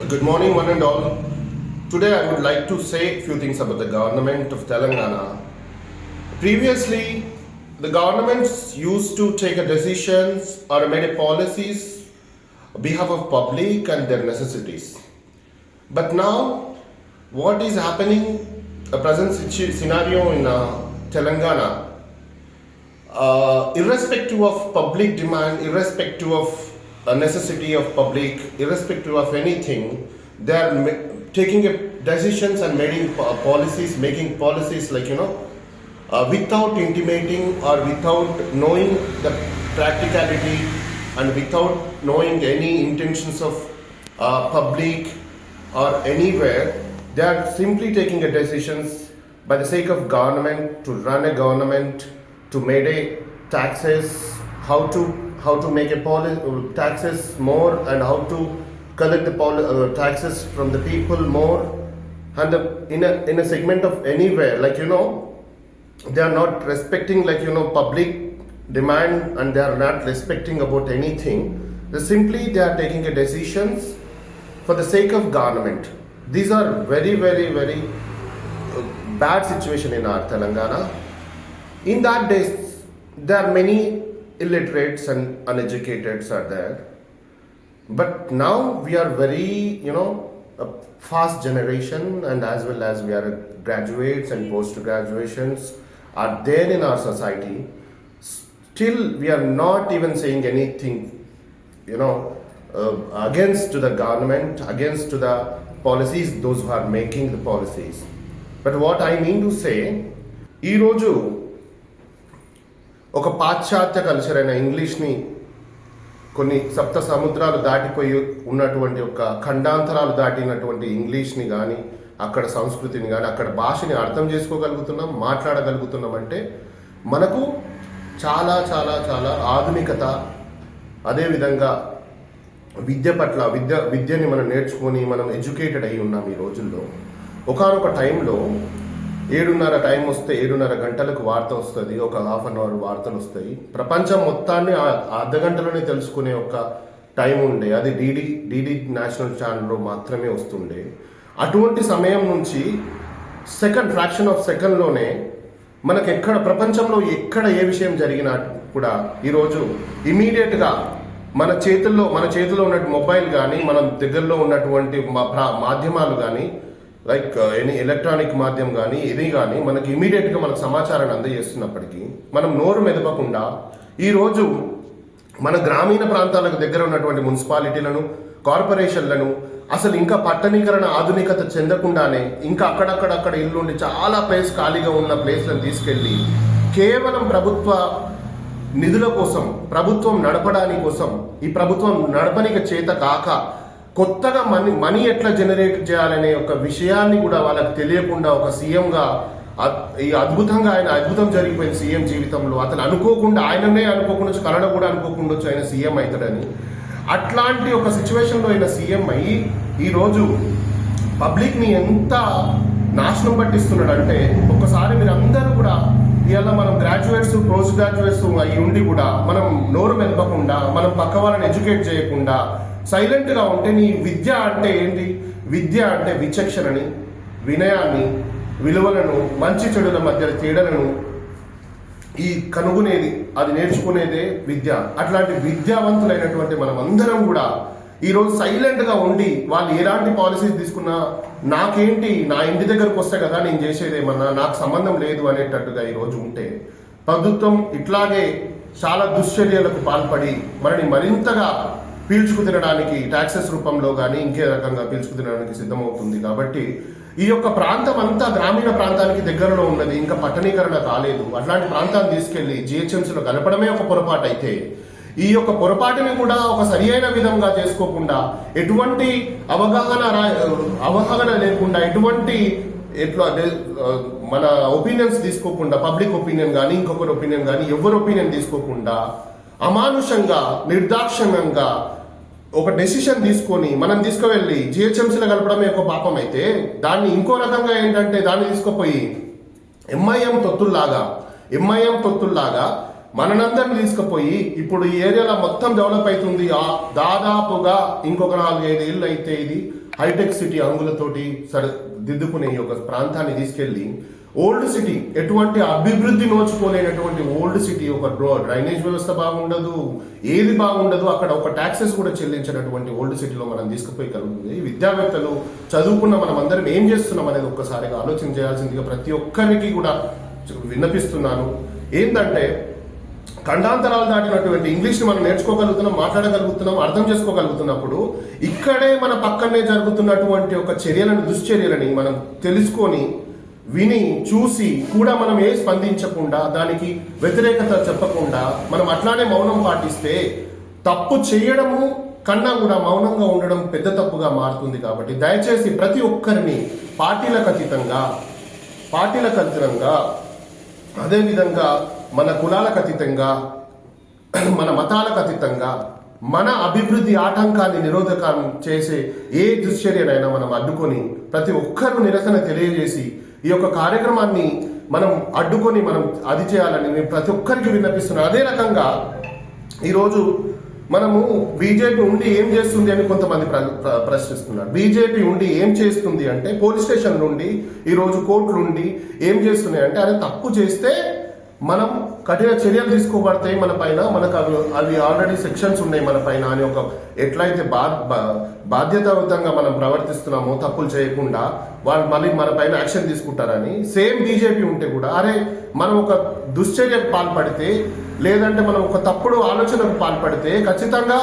Good morning, one and all. Today, I would like to say a few things about the government of Telangana. Previously, the governments used to take a decisions or made a policies on behalf of public and their necessities. But now, what is happening? A present scenario in Telangana, irrespective of public demand, irrespective of necessity of public, irrespective of anything, they are taking decisions and making policies without intimating or without knowing the practicality and without knowing any intentions of public or anywhere. They are simply taking a decisions by the sake of government to run a government, to make a taxes, how to make a taxes more and how to collect the taxes from the people more, and in a segment of anywhere, they are not respecting public demand, and they are not respecting about anything. They are taking a decisions for the sake of government. These are very, very, very bad situation in our Telangana. In that days, there are many illiterates and uneducateds are there. But now we are very, a fast generation, and as well as we are graduates and post-graduations are there in our society. Still, we are not even saying anything, against to the government, against to the policies, those who are making the policies. But what I mean to say, ఈ రోజు ఒక పాశ్చాత్య culture అయిన ఇంగ్లీష్ని కొన్ని సప్త సముద్రాలు దాటిపోయి ఉన్నటువంటి ఒక ఖండాంతరాలు దాటినటువంటి ఇంగ్లీష్ని కానీ, అక్కడ సంస్కృతిని కానీ, అక్కడ భాషని అర్థం చేసుకోగలుగుతున్నాం, మాట్లాడగలుగుతున్నాం అంటే మనకు చాలా చాలా చాలా ఆధునికత, అదేవిధంగా విద్య పట్ల విద్యని మనం నేర్చుకొని మనం ఎడ్యుకేటెడ్ అయి ఉన్నాం ఈ రోజుల్లో. ఒకానొక టైంలో 7:30 టైం వస్తే 7:30 గంటలకు వార్త వస్తుంది, ఒక హాఫ్ అన్ అవర్ వార్తలు వస్తాయి. ప్రపంచం మొత్తాన్ని అర్ధ గంటలోనే తెలుసుకునే ఒక టైం ఉండే, అది డిడి నేషనల్ ఛానల్లో మాత్రమే వస్తుండే. అటువంటి సమయం నుంచి ఫ్రాక్షన్ ఆఫ్ సెకండ్లోనే మనకు ఎక్కడ ప్రపంచంలో ఎక్కడ ఏ విషయం జరిగినా కూడా ఈరోజు ఇమీడియట్గా మన చేతిలో ఉన్నటువంటి మొబైల్ కానీ, మన దగ్గరలో ఉన్నటువంటి మాధ్యమాలు కానీ, ఎనీ ఎలక్ట్రానిక్ మాధ్యమం కానీ, ఇది కానీ మనకి ఇమీడియట్గా మనకు సమాచారాన్ని అందజేస్తున్నప్పటికీ మనం నోరు మెదపకుండా ఈరోజు మన గ్రామీణ ప్రాంతాలకు దగ్గర ఉన్నటువంటి మున్సిపాలిటీలను, కార్పొరేషన్లను అసలు ఇంకా పట్టణీకరణ ఆధునికత చెందకుండానే ఇంకా అక్కడక్కడ ఇల్లుండి చాలా ప్లేస్ ఖాళీగా ఉన్న ప్లేస్లను తీసుకెళ్ళి కేవలం ప్రభుత్వ నిధుల కోసం, ప్రభుత్వం నడపడానికి కోసం, ఈ ప్రభుత్వం నడపనిక చేత కాక కొత్తగా మనీ ఎట్లా జనరేట్ చేయాలనే ఒక విషయాన్ని కూడా వాళ్ళకి తెలియకుండా ఒక సీఎంగా ఈ అద్భుతం జరిగిపోయింది సీఎం జీవితంలో. అతను అనుకోకుండా కన్నడ కూడా అనుకోకుండా ఆయన సీఎం అవుతాడని, అట్లాంటి ఒక సిచ్యువేషన్లో ఆయన సీఎం అయ్యి ఈరోజు పబ్లిక్ని ఎంత నాశనం పట్టిస్తున్నాడు అంటే ఒక్కసారి మీరు అందరూ కూడా ఇవాళ మనం గ్రాడ్యుయేట్స్, పోస్ట్ గ్రాడ్యుయేట్స్ అయ్యి ఉండి కూడా మనం నోరు మెదపకుండా, మనం పక్క వాళ్ళని ఎడ్యుకేట్ చేయకుండా సైలెంట్గా ఉంటే నీ విద్య అంటే ఏంటి? విద్య అంటే విచక్షణని, వినయాన్ని, విలువలను, మంచి చెడుల మధ్య తేడాలను ఈ కనుగొనేది, అది నేర్చుకునేదే విద్య. అట్లాంటి విద్యావంతులైనటువంటి మనం అందరం కూడా ఈరోజు సైలెంట్గా ఉండి వాళ్ళు ఎలాంటి పాలసీస్ తీసుకున్నా నాకేంటి, నా ఇంటి దగ్గరకు వస్తే కదా నేను చేసేదేమన్నా, నాకు సంబంధం లేదు అనేటట్టుగా ఈరోజు ఉంటే ప్రభుత్వం ఇట్లాగే చాలా దుశ్చర్యలకు పాల్పడి మనని మరింతగా పీల్చుకు తినడానికి ట్యాక్సెస్ రూపంలో కానీ ఇంకే రకంగా పీల్చుకు తినడానికి సిద్ధమవుతుంది. కాబట్టి ఈ యొక్క ప్రాంతం అంతా గ్రామీణ ప్రాంతానికి దగ్గరలో ఉన్నది, ఇంకా పట్టణీకరణ కాలేదు. అట్లాంటి ప్రాంతాన్ని తీసుకెళ్లి జిహెచ్ఎంసీలో కలపడమే ఒక పొరపాటు అయితే, ఈ యొక్క పొరపాటుని కూడా ఒక సరి అయిన విధంగా చేసుకోకుండా, ఎటువంటి అవగాహన లేకుండా, మన ఒపీనియన్స్ తీసుకోకుండా, పబ్లిక్ ఒపీనియన్ కానీ, ఇంకొకరి ఒపీనియన్ కానీ, ఎవరి ఒపీనియన్ తీసుకోకుండా అమానుషంగా, నిర్దాక్షిణ్యంగా ఒక డెసిషన్ తీసుకొని మనం తీసుకువెళ్ళి జిహెచ్ఎంసీలో కలపడమే ఒక పాపం అయితే, దాన్ని ఇంకో రకంగా ఏంటంటే దాన్ని తీసుకుపోయి ఎంఐఎం తొత్తుల్లాగా మనందరిని తీసుకుపోయి ఇప్పుడు ఈ ఏరియాలో మొత్తం డెవలప్ అవుతుంది. దాదాపుగా ఇంకొక 4-5 ఏళ్ళు అయితే ఇది హైటెక్ సిటీ అంగులతోటి దిద్దుకునే ఒక ప్రాంతాన్ని తీసుకెళ్లి ఓల్డ్ సిటీ, ఎటువంటి అభివృద్ధి నోచుకోలేనటువంటి ఓల్డ్ సిటీ, ఒక డ్రైనేజ్ వ్యవస్థ బాగుండదు, ఏది బాగుండదు, అక్కడ ఒక ట్యాక్సెస్ కూడా చెల్లించినటువంటి ఓల్డ్ సిటీలో మనం తీసుకుపోయి కలుగుతుంది. విద్యావేత్తలు చదువుకున్న మనం అందరం ఏం చేస్తున్నాం అనేది ఒక్కసారిగా ఆలోచన చేయాల్సిందిగా ప్రతి ఒక్కరికి కూడా విన్నపిస్తున్నాను. ఏంటంటే ఖండాంతరాలు దాటినటువంటి ఇంగ్లీష్ని మనం నేర్చుకోగలుగుతున్నాం, మాట్లాడగలుగుతున్నాం, అర్థం చేసుకోగలుగుతున్నప్పుడు ఇక్కడే మన పక్కనే జరుగుతున్నటువంటి ఒక దుశ్చర్యలని మనం తెలుసుకొని విని చూసి కూడా మనం స్పందించకుండా, దానికి వ్యతిరేకత చెప్పకుండా మనం అట్లానే మౌనం పాటిస్తే తప్పు చేయడము కన్నా కూడా మౌనంగా ఉండడం పెద్ద తప్పుగా మారుతుంది. కాబట్టి దయచేసి ప్రతి ఒక్కరిని పార్టీలకు అతీతంగా, అదేవిధంగా మన కులాలకు అతీతంగా, మన మతాలకు అతీతంగా, మన అభివృద్ధి ఆటంకాన్ని నిరోధకం చేసే ఏ దుశ్చర్యనైనా మనం అడ్డుకొని ప్రతి ఒక్కరూ నిరసన తెలియజేసి ఈ యొక్క కార్యక్రమాన్ని మనం అడ్డుకొని మనం అది చేయాలని నేను ప్రతి ఒక్కరికి విన్నపిస్తున్నాను. అదే రకంగా ఈరోజు మనము బీజేపీ ఉండి ఏం చేస్తుంది అని కొంతమంది ప్రశ్నిస్తున్నారు. బీజేపీ ఉండి ఏం చేస్తుంది అంటే పోలీస్ స్టేషన్ నుండి ఈరోజు కోర్టులు ఉండి ఏం చేస్తున్నాయి అంటే అదే తప్పు చేస్తే మనం కఠిన చర్యలు తీసుకోబడతాయి మన పైన, మనకు అవి ఆల్రెడీ సెక్షన్స్ ఉన్నాయి మన పైన అని ఒక ఎట్లయితే బాధ్యతాయుతంగా మనం ప్రవర్తిస్తున్నామో తప్పులు చేయకుండా వాళ్ళు మళ్ళీ మన పైన యాక్షన్ తీసుకుంటారని సేమ్ బీజేపీ ఉంటే కూడా అరే మనం ఒక దుశ్చర్యకు పాల్పడితే లేదంటే మనం ఒక తప్పుడు ఆలోచనకు పాల్పడితే ఖచ్చితంగా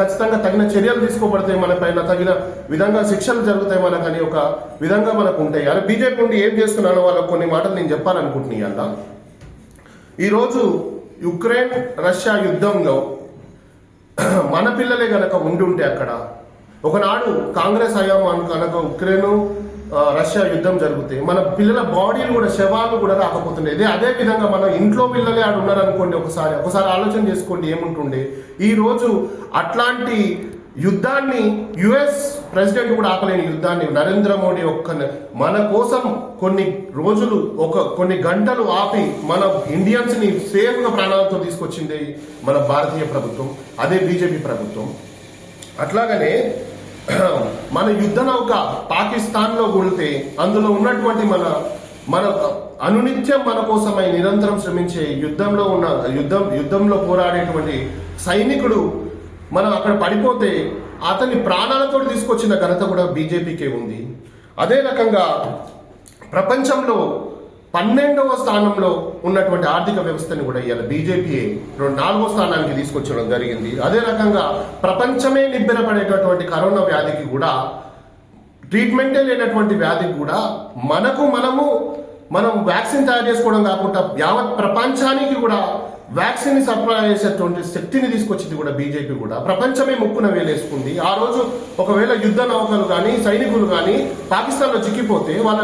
ఖచ్చితంగా తగిన చర్యలు తీసుకోబడతాయి, మన పైన తగిన విధంగా శిక్షలు జరుగుతాయి మనకని ఒక విధంగా మనకు ఉంటాయి. అలా బీజేపీ నుండి ఏం చేస్తున్నానో వాళ్ళకు కొన్ని మాటలు నేను చెప్పాలనుకుంటున్నాను. ఈరోజు యుక్రెయిన్ రష్యా యుద్ధంలో మన పిల్లలే గనక ఉండుంటే అక్కడ ఒకనాడు కాంగ్రెస్ హయాం కనుక ఉక్రెయిన్ రష్యా యుద్ధం జరిగితే మన పిల్లల బాడీలు కూడా శవాలు కూడా రాకపోతుండేది. అదే విధంగా మన ఇంట్లో పిల్లలే ఆడు ఉన్నారనుకోండి, ఒకసారి ఆలోచన చేసుకోండి ఏముంటుండే. ఈ రోజు అట్లాంటి యుద్ధాన్ని యుఎస్ ప్రెసిడెంట్ కూడా ఆపలేని యుద్ధాన్ని నరేంద్ర మోడీ మన కోసం కొన్ని గంటలు ఆపి మన ఇండియన్స్ ని సేఫ్ గా ప్రాణాలతో తీసుకొచ్చింది మన భారతీయ ప్రభుత్వం, అదే బీజేపీ ప్రభుత్వం. అట్లాగనే మన యుద్ధ నౌక పాకిస్తాన్ లో కొడితే అందులో ఉన్నటువంటి మన అనునిత్యం మన కోసమై నిరంతరం శ్రమించే యుద్ధంలో పోరాడేటువంటి సైనికుడు మనం అక్కడ పడిపోతే అతని ప్రాణాలతో తీసుకొచ్చిన ఘనత కూడా బీజేపీకే ఉంది. అదే రకంగా ప్రపంచంలో 12వ స్థానంలో ఉన్నటువంటి ఆర్థిక వ్యవస్థని కూడా ఇవాళ బీజేపీ 4వ స్థానానికి తీసుకొచ్చడం జరిగింది. అదే రకంగా ప్రపంచమే నిబ్బెరపడేటటువంటి కరోనా వ్యాధికి కూడా ట్రీట్మెంటే లేనటువంటి వ్యాధికి కూడా మనం వ్యాక్సిన్ తయారు చేసుకోవడం కాకుండా యావత్ ప్రపంచానికి కూడా వ్యాక్సిన్ సరఫరా చేసేటువంటి శక్తిని తీసుకొచ్చింది కూడా బీజేపీ కూడా. ప్రపంచమే ముక్కున వేలేసుకుంది. ఆ రోజు ఒకవేళ యుద్ధ నౌకలు కానీ సైనికులు కానీ పాకిస్తాన్లో చిక్కిపోతే వాళ్ళ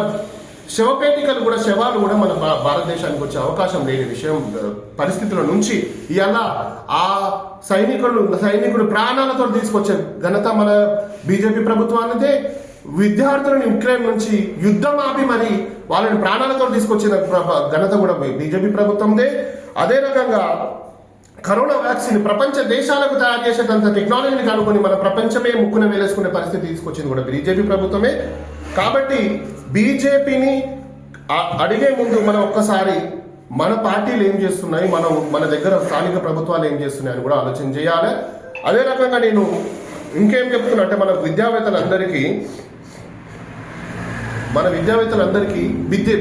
శవాలు కూడా మన భారతదేశానికి వచ్చే అవకాశం లేని పరిస్థితుల నుంచి ఇవాళ ఆ సైనికుడు ప్రాణాలతో తీసుకొచ్చే ఘనత మన బీజేపీ ప్రభుత్వానిదే. విద్యార్థులను యుక్రెయిన్ నుంచి యుద్ధం ఆపి మరి వాళ్ళని ప్రాణాలతో తీసుకొచ్చిన ఘనత కూడా బీజేపీ ప్రభుత్వందే. అదే రకంగా కరోనా వ్యాక్సిన్ ప్రపంచ దేశాలకు తయారు చేసేటంత టెక్నాలజీని కనుక్కొని మన ప్రపంచమే ముక్కున వేలేసుకునే పరిస్థితి తీసుకొచ్చింది కూడా బీజేపీ ప్రభుత్వమే. కాబట్టి బీజేపీని అడిగే ముందు మనం ఒక్కసారి మన పార్టీలు ఏం చేస్తున్నాయి, మన దగ్గర స్థానిక ప్రభుత్వాలు ఏం చేస్తున్నాయి అని కూడా ఆలోచన చేయాలి. అదే రకంగా నేను ఇంకేం చెప్తున్నా అంటే మన విద్యావేత్తలందరికీ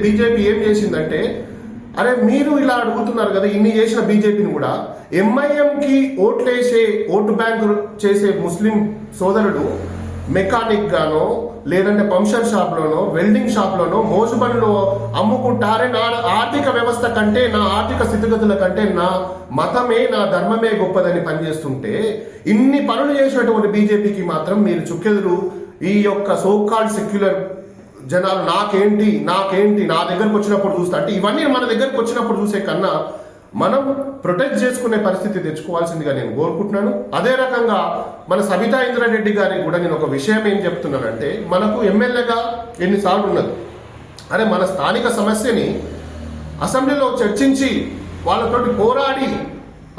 బీజేపీ ఏం చేసిందంటే అరే మీరు ఇలా అడుగుతున్నారు కదా, ఇన్ని చేసిన బీజేపీని కూడా ఎంఐఎంకి ఓటు బ్యాంకు చేసే ముస్లిం సోదరుడు మెకానిక్ గానో లేదంటే పంక్చర్ షాప్లోనో వెల్డింగ్ షాప్లోనో మోజుబడిలో అమ్ముకుంటారే నా ఆర్థిక వ్యవస్థ కంటే నా ఆర్థిక స్థితిగతుల కంటే నా మతమే నా ధర్మమే గొప్పదని పనిచేస్తుంటే ఇన్ని పనులు చేసినటువంటి బీజేపీకి మాత్రం మీరు చుక్కెదురు ఈ యొక్క సోకాల్డ్ సెక్యులర్ జనాలు నాకేంటి నా దగ్గరకు వచ్చినప్పుడు చూస్తా అంటే ఇవన్నీ మన దగ్గరకు వచ్చినప్పుడు చూసే కన్నా మనం ప్రొటెక్ట్ చేసుకునే పరిస్థితి తెచ్చుకోవాల్సిందిగా నేను కోరుకుంటున్నాను. అదే రకంగా మన సబితా ఇంద్రారెడ్డి గారికి కూడా నేను ఒక విషయం ఏం చెప్తున్నానంటే మనకు ఎమ్మెల్యేగా ఎన్నిసార్లు ఉన్నది, అరే మన స్థానిక సమస్యని అసెంబ్లీలో చర్చించి వాళ్ళతోటి పోరాడి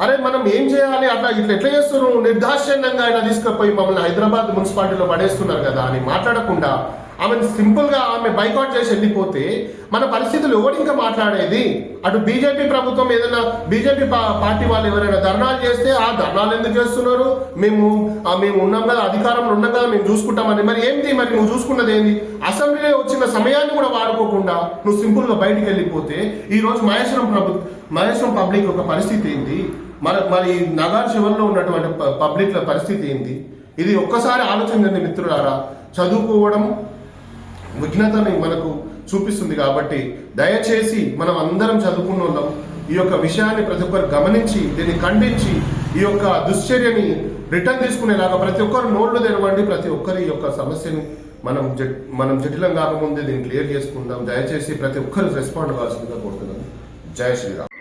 అరే మనం ఏం చేయాలి, అట్లా ఎట్లా చేస్తున్నారు, నిర్దాక్షిణ్యంగా ఆయన తీసుకుపోయి మమ్మల్ని హైదరాబాద్ మున్సిపాలిటీలో పడేస్తున్నారు కదా అని మాట్లాడకుండా ఆమెను సింపుల్గా ఆమె బైకాట్ చేసి వెళ్ళిపోతే మన పరిస్థితులు ఎవరు ఇంకా మాట్లాడేది? అటు బీజేపీ ప్రభుత్వం ఏదైనా బీజేపీ పార్టీ వాళ్ళు ఎవరైనా ధర్నాలు చేస్తే ఆ ధర్నాలు ఎందుకు చేస్తున్నారు, మేము ఉన్నాం కదా, అధికారంలో ఉన్నాం కదా, మేము చూసుకుంటామని. మరి ఏంటి, మరి నువ్వు చూసుకున్నది ఏంటి? అసెంబ్లీలో వచ్చిన సమయాన్ని కూడా వాడుకోకుండా నువ్వు సింపుల్గా బయటికి వెళ్ళిపోతే ఈరోజు మహేశ్వరం పబ్లిక్ యొక్క పరిస్థితి ఏంటి? మరి నగర్ చివరిలో ఉన్నటువంటి పబ్లిక్ల పరిస్థితి ఏంటి? ఇది ఒక్కసారి ఆలోచించండి మిత్రులారా. చదువుకోవడం విఘ్నతని మనకు చూపిస్తుంది కాబట్టి దయచేసి మనం అందరం చదువుకున్న వాళ్ళం ఈ యొక్క విషయాన్ని ప్రతి ఒక్కరు గమనించి దీన్ని ఖండించి ఈ యొక్క దుశ్చర్యని రిటర్న్ తీసుకునేలాగా ప్రతి ఒక్కరు నోళ్లు తెరవండి. ప్రతి ఒక్కరి యొక్క సమస్యని మనం జటిలం కాకముందే దీన్ని క్లియర్ చేసుకుందాం. దయచేసి ప్రతి ఒక్కరు రెస్పాండ్ కావాల్సిందిగా కోరుతున్నాను. జై శ్రీరామ్.